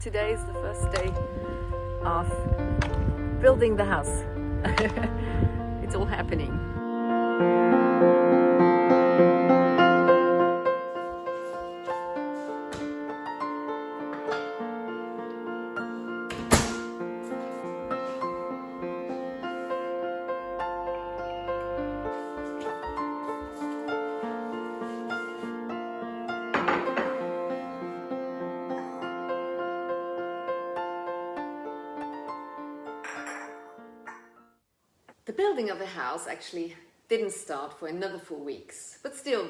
Today is the first day of building the house. It's all happening. The building of the house actually didn't start for another 4 weeks, but still,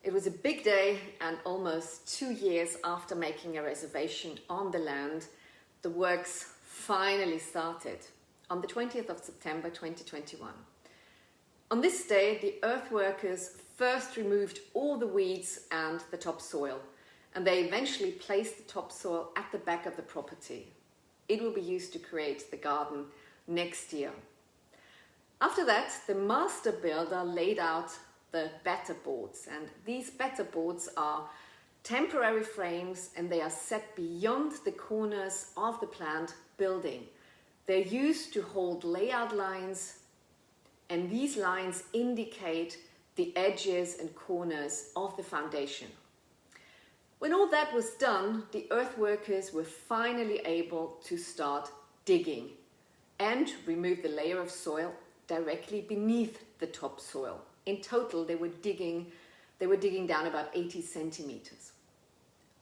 it was a big day, and almost 2 years after making a reservation on the land, the works finally started on the 20th of September 2021. On this day, the earthworkers first removed all the weeds and the topsoil, and they eventually placed the topsoil at the back of the property. It will be used to create the garden next year. After that, the master builder laid out the batter boards, and these batter boards are temporary frames and they are set beyond the corners of the planned building. They're used to hold layout lines, and these lines indicate the edges and corners of the foundation. When all that was done, the earthworkers were finally able to start digging and remove the layer of soil directly beneath the topsoil. In total, they were digging down about 80 centimeters.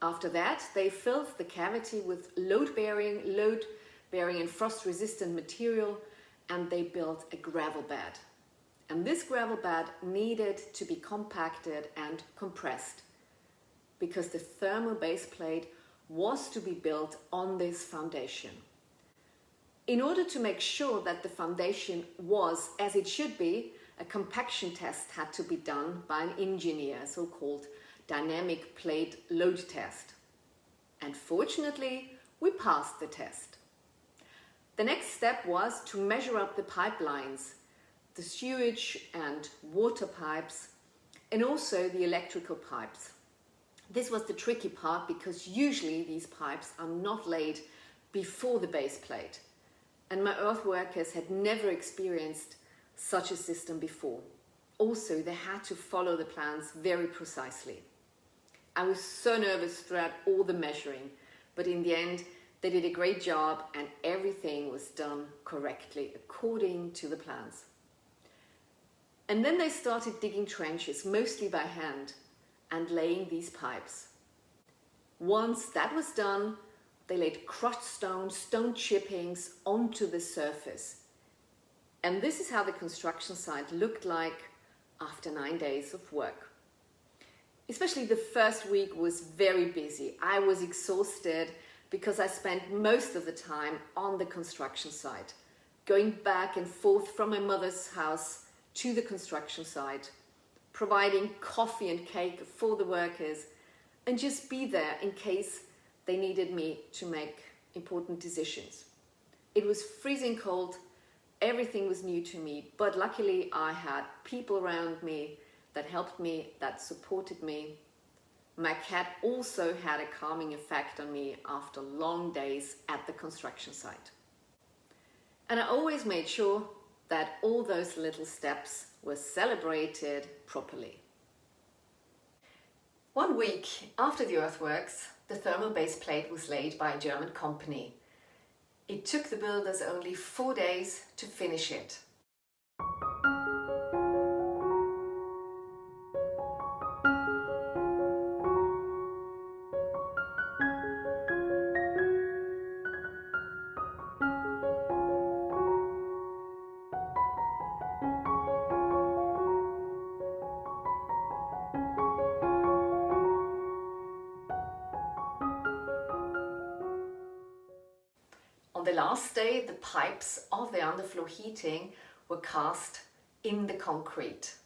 After that, they filled the cavity with load-bearing and frost-resistant material, and they built a gravel bed. And this gravel bed needed to be compacted and compressed because the thermal base plate was to be built on this foundation. In order to make sure that the foundation was as it should be, a compaction test had to be done by an engineer, a so-called dynamic plate load test. And fortunately, we passed the test. The next step was to measure up the pipelines, the sewage and water pipes, and also the electrical pipes. This was the tricky part because usually these pipes are not laid before the base plate. And my earthworkers had never experienced such a system before. Also, they had to follow the plans very precisely. I was so nervous throughout all the measuring, but in the end, they did a great job and everything was done correctly according to the plans. And then they started digging trenches, mostly by hand, and laying these pipes. Once that was done, they laid crushed stone chippings onto the surface. And this is how the construction site looked like after 9 days of work. Especially the first week was very busy. I was exhausted because I spent most of the time on the construction site, going back and forth from my mother's house to the construction site, providing coffee and cake for the workers, and just be there in case they needed me to make important decisions. It was freezing cold, everything was new to me, but luckily I had people around me that helped me, that supported me. My cat also had a calming effect on me after long days at the construction site. And I always made sure that all those little steps were celebrated properly. 1 week after the earthworks, the thermal base plate was laid by a German company. It took the builders only 4 days to finish it. On the last day, the pipes of the underfloor heating were cast in the concrete.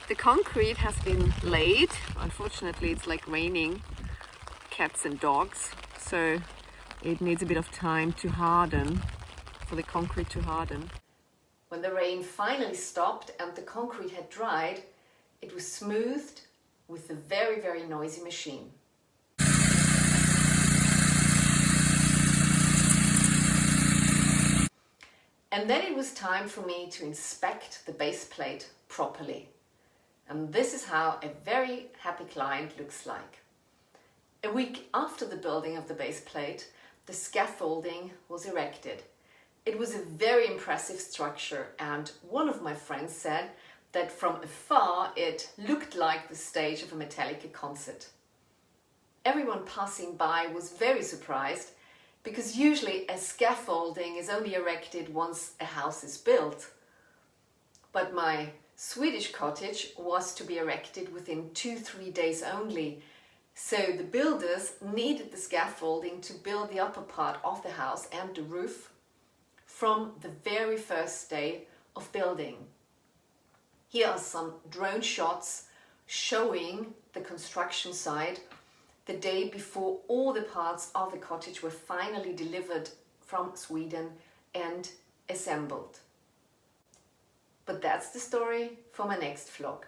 The concrete has been laid. Unfortunately, it's like raining cats and dogs, so it needs a bit of time to harden, for the concrete to harden. When the rain finally stopped and the concrete had dried, it was smoothed with a very, very noisy machine. And then it was time for me to inspect the base plate properly. And this is how a very happy client looks like. A week after the building of the base plate, the scaffolding was erected. It was a very impressive structure, and one of my friends said that from afar it looked like the stage of a Metallica concert. Everyone passing by was very surprised, because usually a scaffolding is only erected once a house is built. But my Swedish cottage was to be erected within 2-3 days only, so the builders needed the scaffolding to build the upper part of the house and the roof from the very first day of building. Here are some drone shots showing the construction site the day before all the parts of the cottage were finally delivered from Sweden and assembled. But that's the story for my next vlog.